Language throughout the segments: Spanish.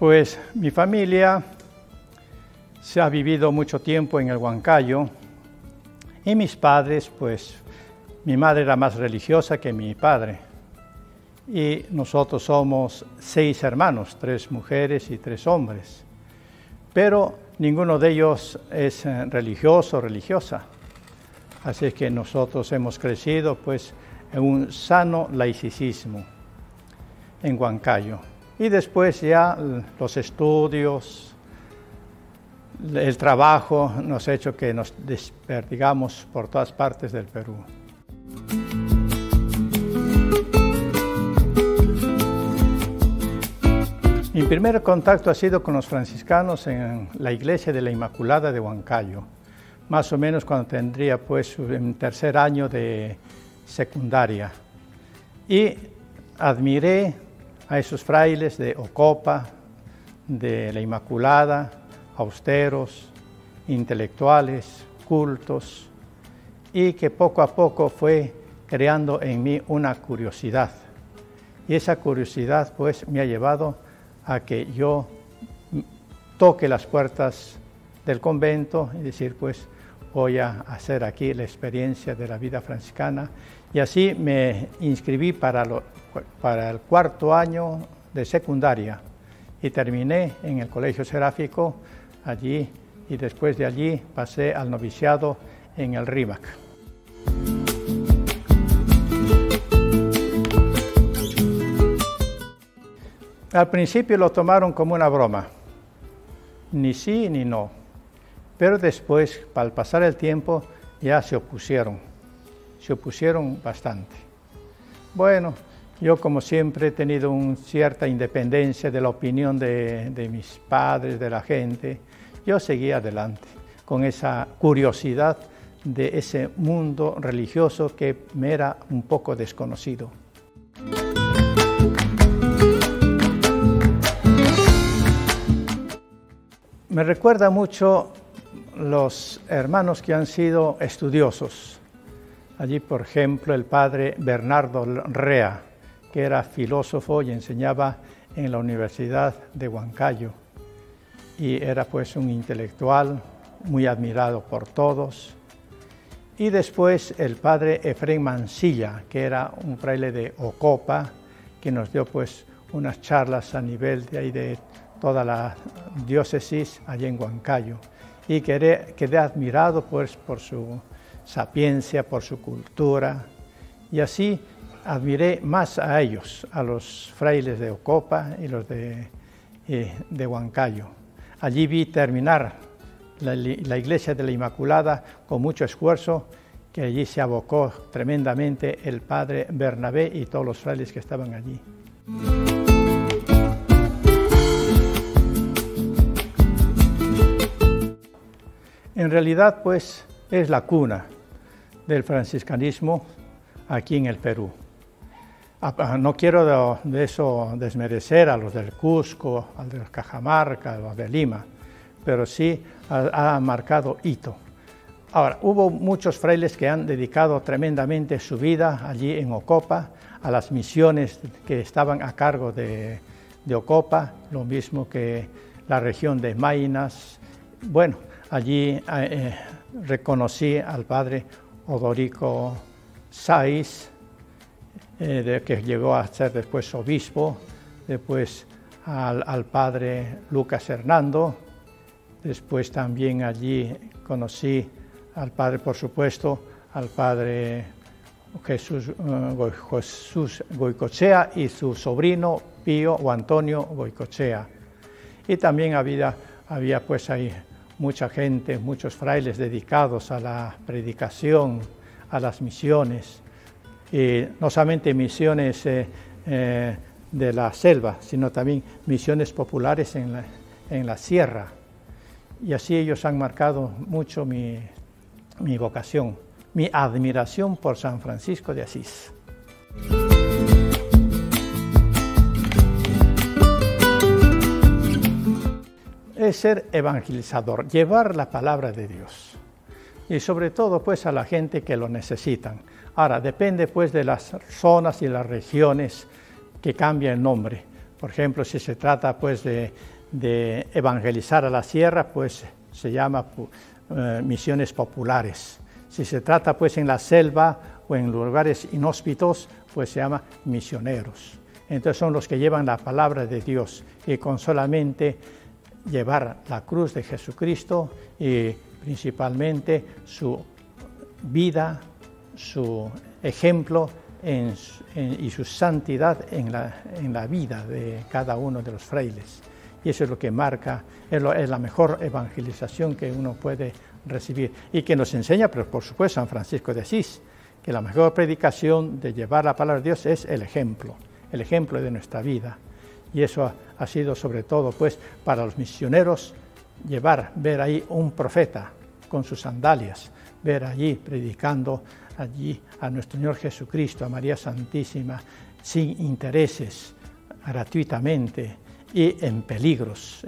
Pues mi familia se ha vivido mucho tiempo en el Huancayo y mis padres, pues mi madre era más religiosa que mi padre y nosotros somos 6 hermanos, 3 mujeres y 3 hombres, pero ninguno de ellos es religioso o religiosa, así es que nosotros hemos crecido pues en un sano laicismo en Huancayo. Y después ya los estudios, el trabajo nos ha hecho que nos desperdigamos por todas partes del Perú. Mi primer contacto ha sido con los franciscanos en la iglesia de la Inmaculada de Huancayo, más o menos cuando tendría pues un tercer año de secundaria. Y admiré a esos frailes de Ocopa, de la Inmaculada, austeros, intelectuales, cultos, y que poco a poco fue creando en mí una curiosidad. Y esa curiosidad pues me ha llevado a que yo toque las puertas del convento y decir pues voy a hacer aquí la experiencia de la vida franciscana. Y así me inscribí para el 4º año de secundaria y terminé en el Colegio Seráfico allí y después de allí pasé al noviciado en el RIMAC. Al principio lo tomaron como una broma, ni sí ni no, pero después, al pasar el tiempo, ya se opusieron bastante. Bueno, yo como siempre he tenido una cierta independencia de la opinión de mis padres, de la gente, yo seguí adelante con esa curiosidad de ese mundo religioso que me era un poco desconocido. Me recuerda mucho los hermanos que han sido estudiosos. Allí, por ejemplo, el padre Bernardo Rea, que era filósofo y enseñaba en la Universidad de Huancayo. Y era pues un intelectual muy admirado por todos. Y después el padre Efrén Mancilla, que era un fraile de Ocopa, que nos dio pues unas charlas a nivel de ahí de toda la diócesis allí en Huancayo. Y quedé admirado pues por su sapiencia, por su cultura, y así admiré más a ellos, a los frailes de Ocopa y los de Huancayo. Allí vi terminar la iglesia de la Inmaculada con mucho esfuerzo, que allí se abocó tremendamente el padre Bernabé y todos los frailes que estaban allí. En realidad, pues, es la cuna del franciscanismo aquí en el Perú. No quiero de eso desmerecer a los del Cusco, a los de Cajamarca, a los de Lima, pero sí ha marcado hito. Ahora, hubo muchos frailes que han dedicado tremendamente su vida allí en Ocopa, a las misiones que estaban a cargo de Ocopa, lo mismo que la región de Maynas. Bueno, allí reconocí al padre Odorico Sáiz, que llegó a ser después obispo, después al padre Lucas Hernando, después también allí conocí al padre, por supuesto, al padre Jesús Goicoechea y su sobrino Pío o Antonio Goicoechea. Y también había pues ahí mucha gente, muchos frailes dedicados a la predicación, a las misiones, y no solamente misiones de la selva, sino también misiones populares en la sierra. Y así ellos han marcado mucho mi vocación, mi admiración por San Francisco de Asís. Es ser evangelizador, llevar la palabra de Dios. Y sobre todo pues a la gente que lo necesitan. Ahora, depende pues de las zonas y las regiones que cambia el nombre. Por ejemplo, si se trata pues de de evangelizar a la sierra, pues se llama misiones populares. Si se trata pues en la selva o en lugares inhóspitos, pues se llama misioneros. Entonces son los que llevan la palabra de Dios y con solamente llevar la cruz de Jesucristo y principalmente su vida, su ejemplo y su santidad en la vida de cada uno de los frailes. Y eso es lo que marca, es la mejor evangelización que uno puede recibir y que nos enseña, pero por supuesto, San Francisco de Asís, que la mejor predicación de llevar la palabra de Dios es el ejemplo de nuestra vida. Y eso ha sido sobre todo pues para los misioneros ver ahí un profeta con sus sandalias, ver allí predicando allí a nuestro Señor Jesucristo, a María Santísima, sin intereses, gratuitamente y en peligros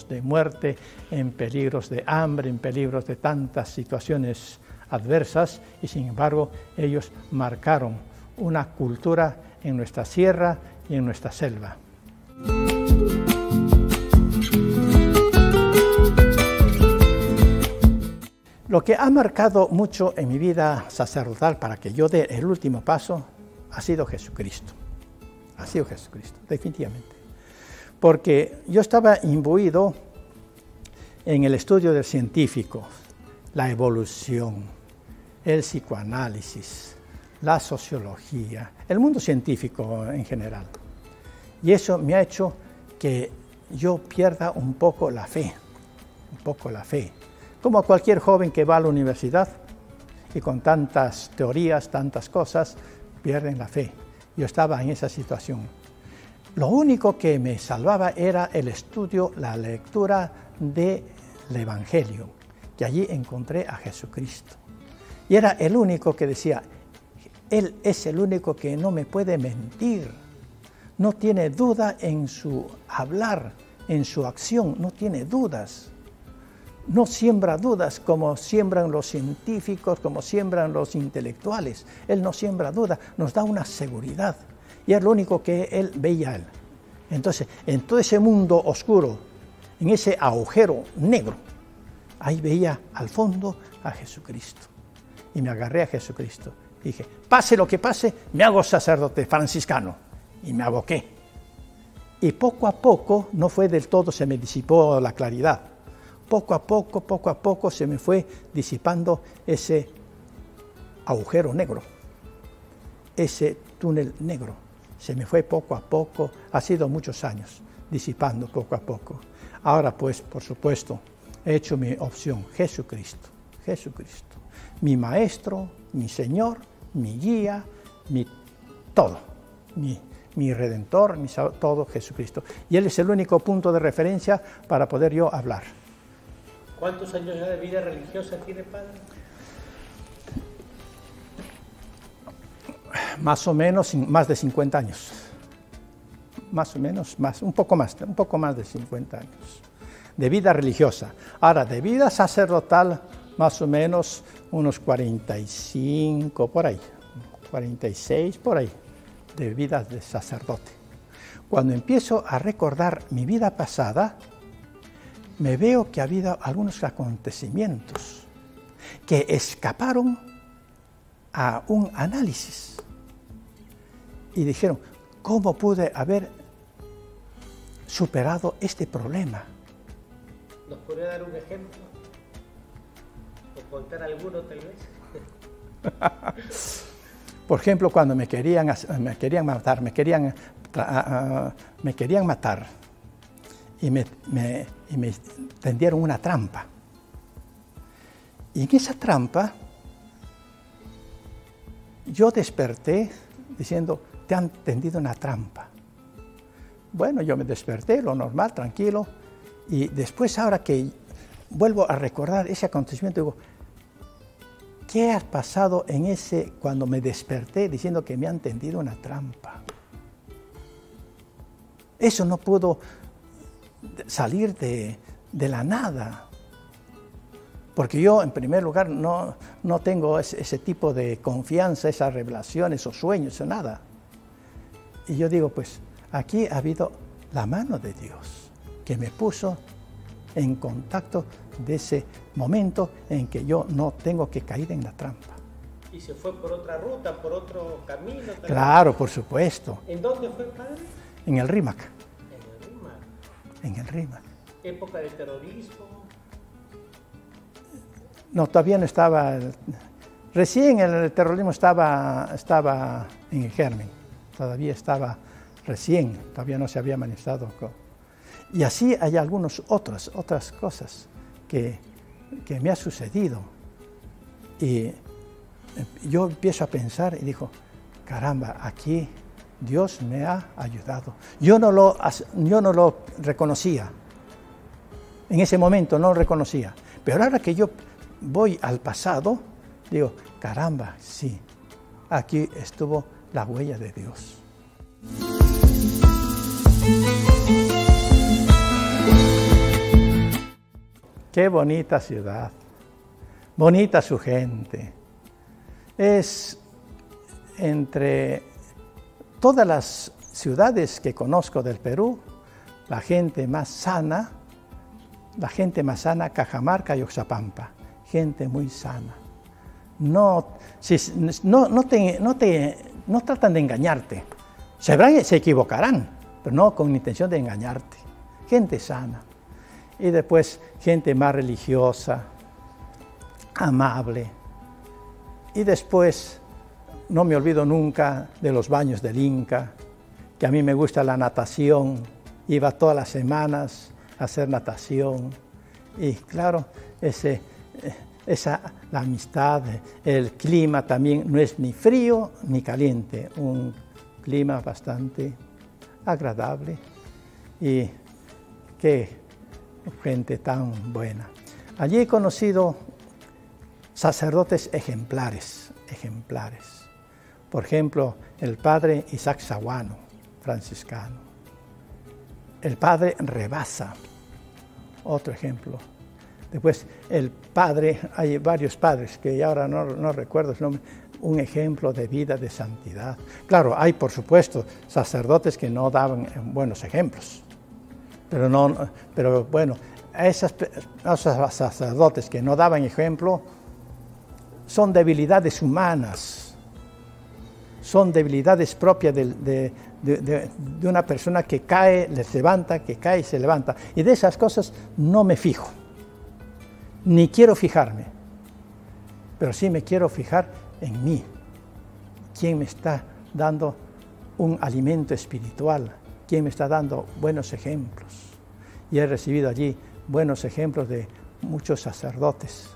de muerte, en peligros de hambre, en peligros de tantas situaciones adversas, y sin embargo ellos marcaron una cultura en nuestra sierra y en nuestra selva. Lo que ha marcado mucho en mi vida sacerdotal para que yo dé el último paso ha sido Jesucristo. Ha sido Jesucristo, definitivamente. Porque yo estaba imbuido en el estudio del científico, la evolución, el psicoanálisis, la sociología, el mundo científico en general. Y eso me ha hecho que yo pierda un poco la fe, Como cualquier joven que va a la universidad y con tantas teorías, tantas cosas, pierden la fe. Yo estaba en esa situación. Lo único que me salvaba era el estudio, la lectura del Evangelio, que allí encontré a Jesucristo. Y era el único que decía, Él es el único que no me puede mentir. No tiene duda en su hablar, en su acción, no tiene dudas. No siembra dudas como siembran los científicos, como siembran los intelectuales. Él no siembra dudas, nos da una seguridad. Y es lo único que él veía. Entonces, en todo ese mundo oscuro, en ese agujero negro, ahí veía al fondo a Jesucristo. Y me agarré a Jesucristo. Dije, pase lo que pase, me hago sacerdote franciscano. Y me aboqué. Y poco a poco, no fue del todo, se me disipó la claridad. Poco a poco se me fue disipando ese agujero negro, ese túnel negro. Se me fue poco a poco, ha sido muchos años, disipando poco a poco. Ahora pues, por supuesto, he hecho mi opción, Jesucristo. Mi maestro, mi Señor, mi guía, mi todo, mi Redentor, todo Jesucristo. Y Él es el único punto de referencia para poder yo hablar. ¿Cuántos años de vida religiosa tiene, padre? Más o menos, más de 50 años. Más o menos, un poco más de 50 años. De vida religiosa. Ahora, de vida sacerdotal, más o menos unos 45, por ahí. 46, por ahí, de vida de sacerdote. Cuando empiezo a recordar mi vida pasada, me veo que ha habido algunos acontecimientos que escaparon a un análisis. Y dijeron, ¿cómo pude haber superado este problema? ¿Nos podría dar un ejemplo? ¿O contar alguno tal vez? Por ejemplo, cuando me querían matar y me tendieron una trampa. Y en esa trampa yo desperté diciendo, te han tendido una trampa. Bueno, yo me desperté, lo normal, tranquilo, y después ahora que vuelvo a recordar ese acontecimiento, digo, ¿qué ha pasado cuando me desperté diciendo que me han tendido una trampa? Eso no pudo salir de la nada, porque yo en primer lugar no tengo ese tipo de confianza, esas revelaciones o sueños o nada. Y yo digo, pues aquí ha habido la mano de Dios. que me puso en contacto de ese momento en que yo no tengo que caer en la trampa. ¿Y se fue por otra ruta, por otro camino? ¿También? Claro, por supuesto. ¿En dónde fue, padre? En el RIMAC. En el RIMAC. En el RIMAC. ¿Época de terrorismo? No, todavía no estaba. Recién el terrorismo estaba en el germen. Todavía estaba recién, todavía no se había manifestado. Y así hay algunas otras cosas que me ha sucedido. Y yo empiezo a pensar y digo, caramba, aquí Dios me ha ayudado. Yo no lo reconocía. En ese momento no lo reconocía. Pero ahora que yo voy al pasado, digo, caramba, sí, aquí estuvo la huella de Dios. Qué bonita ciudad, bonita su gente. Es entre todas las ciudades que conozco del Perú, la gente más sana, Cajamarca y Oxapampa, gente muy sana. No tratan de engañarte. Se equivocarán, pero no con intención de engañarte. Gente sana. Y después gente más religiosa, amable. Y después, no me olvido nunca de los baños del Inca, que a mí me gusta la natación. Iba todas las semanas a hacer natación. Y claro, la amistad, el clima también no es ni frío ni caliente, un clima bastante agradable y qué gente tan buena. Allí he conocido sacerdotes ejemplares. Por ejemplo, el padre Isaac Saguano, franciscano. El padre Rebasa, otro ejemplo. Después el padre, hay varios padres que ahora no recuerdo su nombre, un ejemplo de vida de santidad. Claro, hay por supuesto sacerdotes que no daban buenos ejemplos, pero bueno, esos sacerdotes que no daban ejemplo son debilidades humanas, son debilidades propias de una persona que cae, se levanta, que cae y se levanta. Y de esas cosas no me fijo, ni quiero fijarme, pero sí me quiero fijar en mí. ¿Quién me está dando un alimento espiritual? ¿Quién me está dando buenos ejemplos? Y he recibido allí buenos ejemplos de muchos sacerdotes